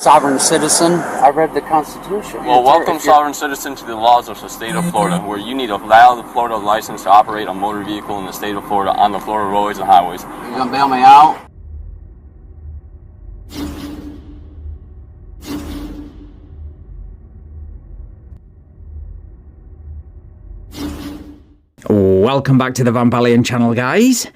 Sovereign citizen. I read the Constitution. Well, welcome, sovereign citizen, to the laws of the state of Florida, where you need a valid Florida license to operate a motor vehicle in the state of Florida on the Florida roadways and highways. You gonna bail me out? Welcome back to the Van Ballion channel, guys.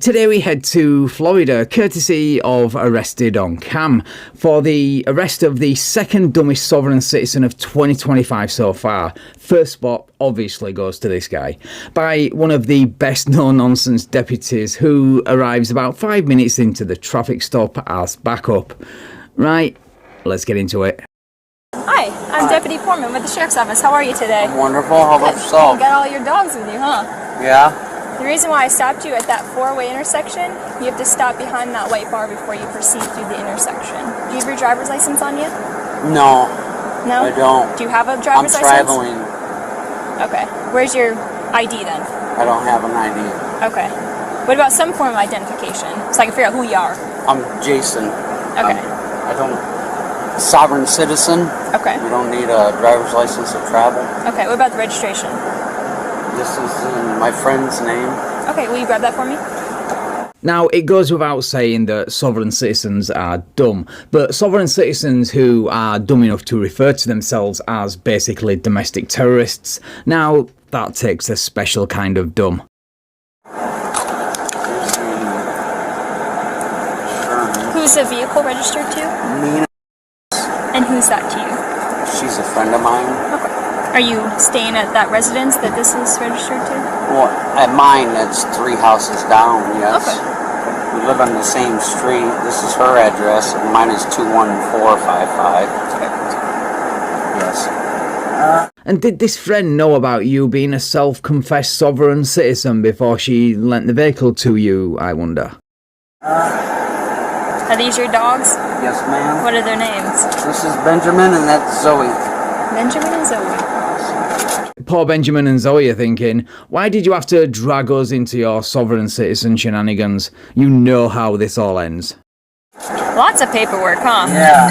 Today we head to Florida, courtesy of Arrested on Cam, for the arrest of the second dumbest sovereign citizen of 2025 so far. First spot obviously goes to this guy, by one of the best no-nonsense deputies, who arrives about 5 minutes into the traffic stop as backup. Right, let's get into it. Hi, I'm Deputy Foreman with the Sheriff's Office. How are you today? I'm wonderful. How about yourself? You got all your dogs with you, huh? Yeah. The reason why I stopped you at that four-way intersection, you have to stop behind that white bar before you proceed through the intersection. Do you have your driver's license on you? No. No? I don't. Do you have a driver's license? I'm traveling. Okay. Where's your ID then? I don't have an ID. Okay. What about some form of identification, so I can figure out who you are? I'm Jason. Okay. I don't... Sovereign citizen. Okay. You don't need a driver's license to travel. Okay, what about the registration? This is in my friend's name. Okay, will you grab that for me? Now, it goes without saying that sovereign citizens are dumb, but sovereign citizens who are dumb enough to refer to themselves as basically domestic terrorists, now that takes a special kind of dumb. Who's the vehicle registered to? Nina. And who's that to you? She's a friend of mine. Okay. Are you staying at that residence that this is registered to? Well, at mine, it's 3 houses down, yes. Okay. We live on the same street. This is her address, and mine is 21455. Yes. And did this friend know about you being a self-confessed sovereign citizen before she lent the vehicle to you, I wonder? Are these your dogs? Yes, ma'am. What are their names? This is Benjamin, and that's Zoe. Benjamin and Zoe. Poor Benjamin and Zoe are thinking, why did you have to drag us into your sovereign citizen shenanigans? You know how this all ends. Lots of paperwork, huh? Yeah.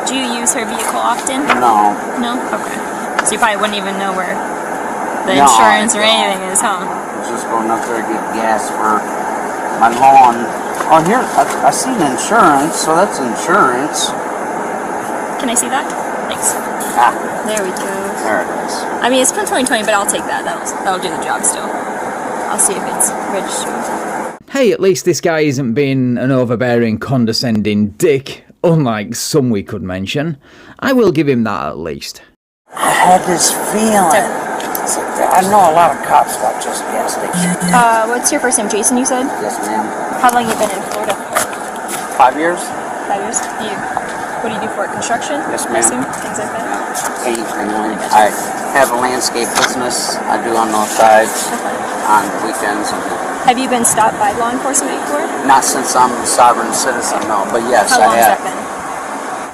Do you use her vehicle often? No. No? Okay. So you probably wouldn't even know where the No, insurance or anything is, huh? I was just going up there to get gas for my lawn. Oh, here, I seen insurance, so that's insurance. Can I see that? Thanks. Ah, There we go. there it is. I mean, it's from 2020, but I'll take that. That'll do the job still. I'll see if it's registered. Hey, at least this guy isn't being an overbearing, condescending dick, unlike some we could mention. I will give him that at least. I had this feeling. I know a lot of cops about just gas stations. What's your first name? Jason, you said? Yes, ma'am. How long you been in Florida? 5 years? 5 years? What do you do for it? Construction? Yes, I ma'am. assume? Things like that? Paint, I have a landscape business. I do on those sides, on weekends. Have you been stopped by law enforcement before? Not since I'm a sovereign citizen, no. But yes, How long I has have. that been?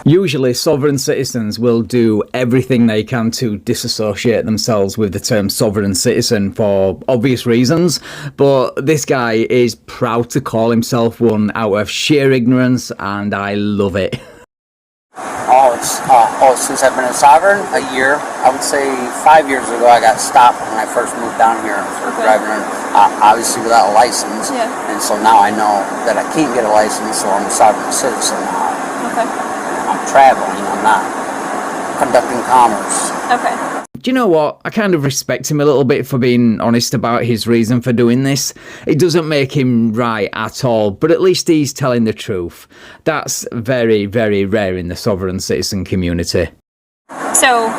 Usually, sovereign citizens will do everything they can to disassociate themselves with the term sovereign citizen for obvious reasons, but this guy is proud to call himself one out of sheer ignorance, and I love it. Since I've been a sovereign, a year. I would say 5 years ago I got stopped when I first moved down here for driving, obviously without a license. Yeah. And so now I know that I can't get a license, so I'm a sovereign citizen now. Okay. I'm traveling, I'm not conducting commerce. Okay. Do you know what? I kind of respect him a little bit for being honest about his reason for doing this. It doesn't make him right at all, but at least he's telling the truth. That's very, very rare in the sovereign citizen community. So,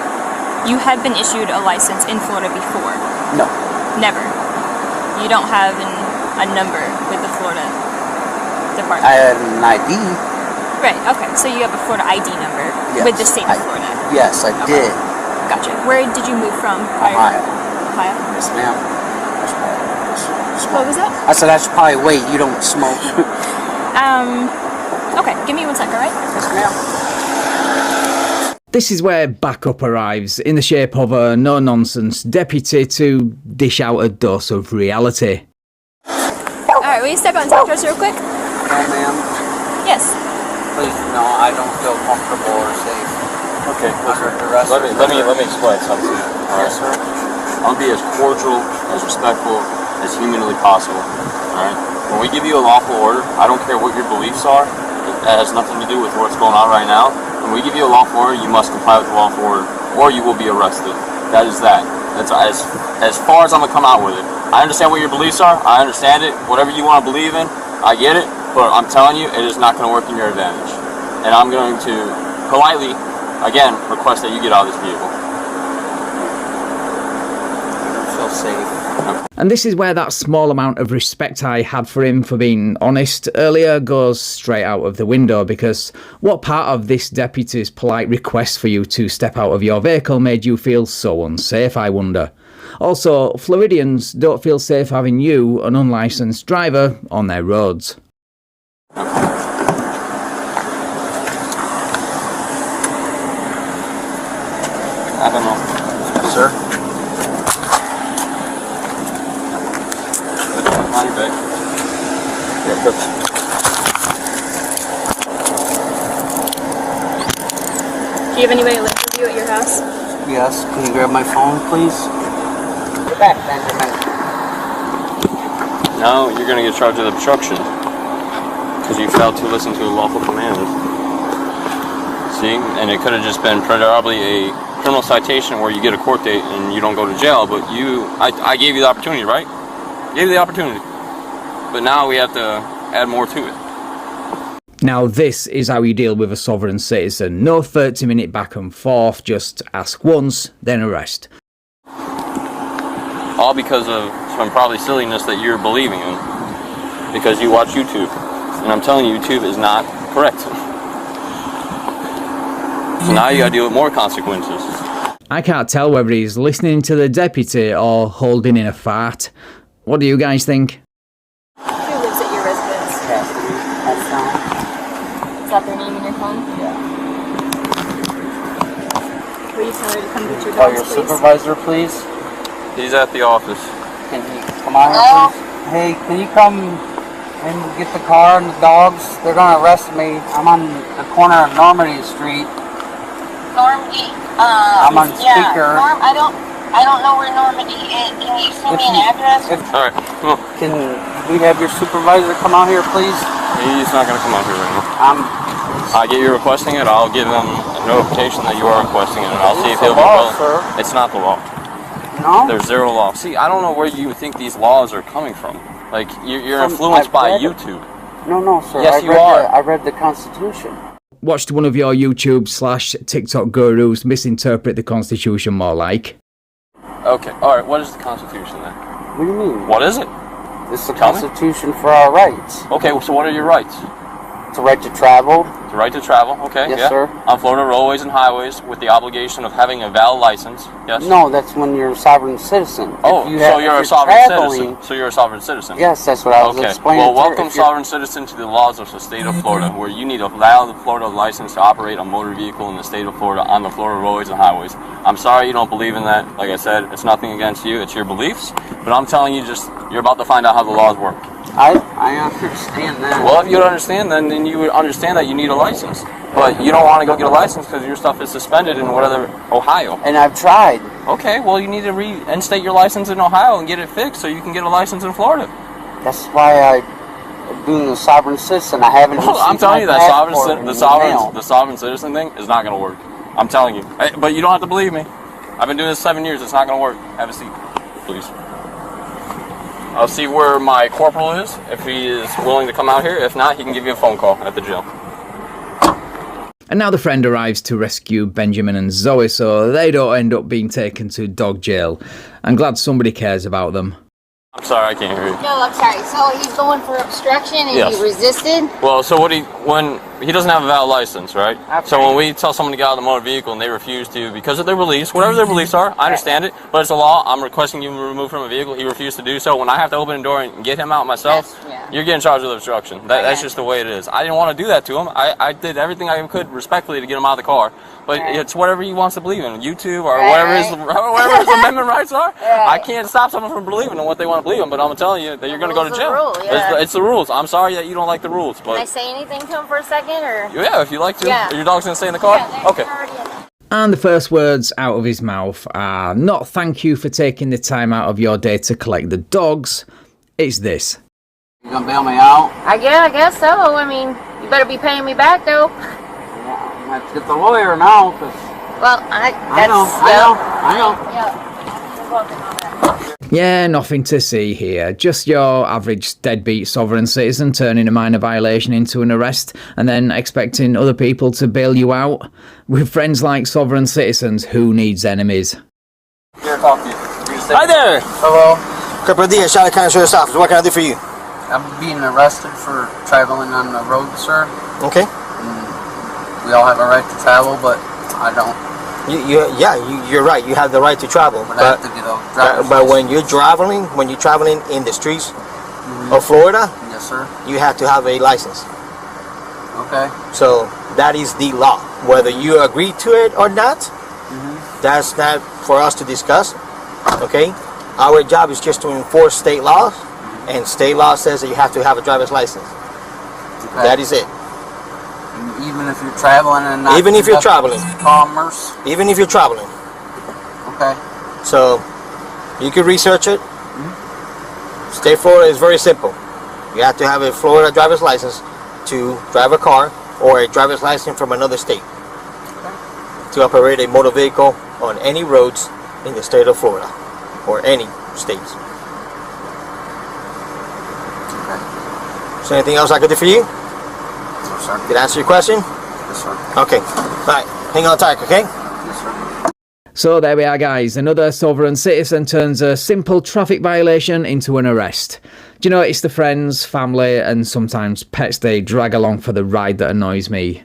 you have been issued a license in Florida before? No. Never? You don't have a number with the Florida department? I had an ID. Right, okay. So you have a Florida ID number with the state of Florida? Yes, I did. Gotcha. Where did you move from? Ohio. Ohio? Yes, ma'am. What was that? I said I should probably wait. You don't smoke. Okay. Give me 1 second, all right? Yes, ma'am. This is where backup arrives, in the shape of a no-nonsense deputy to dish out a dose of reality. will you step out and talk to us real quick? No, ma'am. Yes. Please, no, I don't feel comfortable or safe. Okay, Under duress. let me explain something. Yes, sir. I'll be as cordial, as respectful, as humanly possible. Alright? When we give you a lawful order, I don't care what your beliefs are. That has nothing to do with what's going on right now. When we give you a lawful order, you must comply with the lawful order, or you will be arrested. That is that. That's as far as I'm going to come out with it. I understand what your beliefs are. I understand it. Whatever you want to believe in, I get it. But I'm telling you, it is not going to work in your advantage. And I'm going to politely, again, request that you get out of this vehicle. I don't feel safe. And this is where that small amount of respect I had for him for being honest earlier goes straight out of the window, because what part of this deputy's polite request for you to step out of your vehicle made you feel so unsafe, I wonder? Also, Floridians don't feel safe having you, an unlicensed driver, on their roads. I don't know. Sir? On your back. Yeah, good. Do you have any way to live with you at your house? Yes. Can you grab my phone, please? Get back, Benjamin. Now you're going to get charged with obstruction because you failed to listen to a lawful command. See? And it could have just been probably a criminal citation where you get a court date and you don't go to jail, but I gave you the opportunity, right? Gave you the opportunity. But now we have to add more to it. Now this is how you deal with a sovereign citizen. No 30-minute back and forth, just ask once, then arrest. All because of some probably silliness that you're believing in. Because you watch YouTube. And I'm telling you, YouTube is not correct. So now you gotta deal with more consequences. I can't tell whether he's listening to the deputy or holding in a fart. What do you guys think? Who lives at your residence? Cassidy. That's not. Is that their name in your phone? Yeah. Will you tell her to come get your Call dogs, your please? supervisor, please. He's at the office. Can you come on here, please? Hey, can you come and get the car and the dogs? They're gonna arrest me. I'm on the corner of Normandy Street. Normandy. I'm on speaker. I don't know where Normandy is. Can you send me an address? Alright, come on. Can we have your supervisor come out here, please? He's not gonna come out here right now. I get you requesting it, I'll give him a notification that you are requesting it, and I'll see if he'll be willing. Sir. It's not the law. No? There's zero law. See, I don't know where you think these laws are coming from. Like, you're influenced by YouTube. No, sir. Yes, you are. I read the Constitution. Watched one of your YouTube/TikTok gurus misinterpret the Constitution more like. Okay, alright, what is the Constitution then? What do you mean? What is it? It's the Tell me. Constitution for our rights. Okay, so what are your rights? It's a right to travel. The right to travel, okay, Yes, yeah. sir. On Florida roadways and highways with the obligation of having a valid license, yes? No, that's when you're a sovereign citizen. Oh, so you're a sovereign citizen. So you're a sovereign citizen. Yes, that's what I was Okay, explaining. well, welcome sovereign citizen to the laws of the state of Florida, where you need a valid Florida license to operate a motor vehicle in the state of Florida on the Florida roadways and highways. I'm sorry you don't believe in that. Like I said, it's nothing against you, it's your beliefs. But I'm telling you, you're about to find out how the laws work. I understand that. Well, if you don't understand, then you would understand that you need a license. But you don't want to go get a license because your stuff is suspended in whatever, Ohio. And I've tried. Okay, well, you need to reinstate your license in Ohio and get it fixed so you can get a license in Florida. That's why I'm doing the sovereign citizen. I haven't. Well, I'm telling you that the sovereign citizen thing is not going to work. I'm telling you. But you don't have to believe me. I've been doing this 7 years. It's not going to work. Have a seat, please. I'll see where my corporal is, if he is willing to come out here. If not, he can give you a phone call at the jail. And now the friend arrives to rescue Benjamin and Zoe so they don't end up being taken to dog jail. I'm glad somebody cares about them. I'm sorry, I can't hear you. No, I'm sorry. So he's going for obstruction and Yes. he resisted? Well, so when he doesn't have a valid license, right? Okay. So when we tell someone to get out of the motor vehicle and they refuse to because of their beliefs, whatever their beliefs are, I understand it, but it's a law. I'm requesting you removed from a vehicle. He refused to do so. When I have to open the door and get him out myself, Yes, yeah. you're getting charged with obstruction. That's just the way it is. I didn't want to do that to him. I did everything I could respectfully to get him out of the car. But it's whatever he wants to believe in, YouTube or whatever his amendment rights are. I can't stop someone from believing in what they want to believe in, but I'm telling you that you're going to go to jail. It's the rules. I'm sorry that you don't like the rules. But Can I say anything to him for a second? Or? Yeah, if you like to. Yeah. Your dog's going to stay in the car? Okay. And the first words out of his mouth are not thank you for taking the time out of your day to collect the dogs. It's this. You gonna bail me out? I guess so. I mean, you better be paying me back, though. Yeah, I have to get the lawyer now, because... Well, I know. Yeah, nothing to see here. Just your average deadbeat sovereign citizen turning a minor violation into an arrest and then expecting other people to bail you out. With friends like sovereign citizens, who needs enemies? Here, talk to you. Hi there! Hello. Couple of dias, SchottClan Sheriff's Office. What can I do for you? I'm being arrested for traveling on the road, sir. Okay. We all have a right to travel, but I don't. You're right. You have the right to travel, But I have to get a driver's but when license. you're traveling in the streets of Florida, Yes, sir. you have to have a license. Okay. So that is the law. Whether you agree to it or not, that's not for us to discuss. Okay. Our job is just to enforce state laws, and state law says that you have to have a driver's license. Okay. That is it. And even if you're traveling and not Even if you're traveling. commerce. Even if you're traveling. Okay. So you can research it. State Florida is very simple. You have to have a Florida driver's license to drive a car, or a driver's license from another state to operate a motor vehicle on any roads in the state of Florida, or any states. Is there anything else I could do for you? Yes, sir. Did I answer your question? Yes, sir. Okay. All right. Hang on tight, okay? Yes, sir. So there we are, guys. Another sovereign citizen turns a simple traffic violation into an arrest. Do you know, it's the friends, family and sometimes pets they drag along for the ride that annoys me.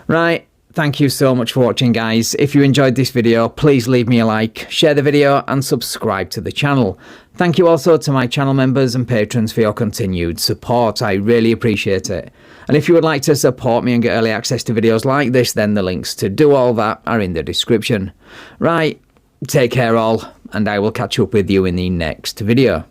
Right, thank you so much for watching, guys. If you enjoyed this video, please leave me a like, share the video and subscribe to the channel. Thank you also to my channel members and patrons for your continued support. I really appreciate it. And if you would like to support me and get early access to videos like this, then the links to do all that are in the description. Right, take care all, and I will catch up with you in the next video.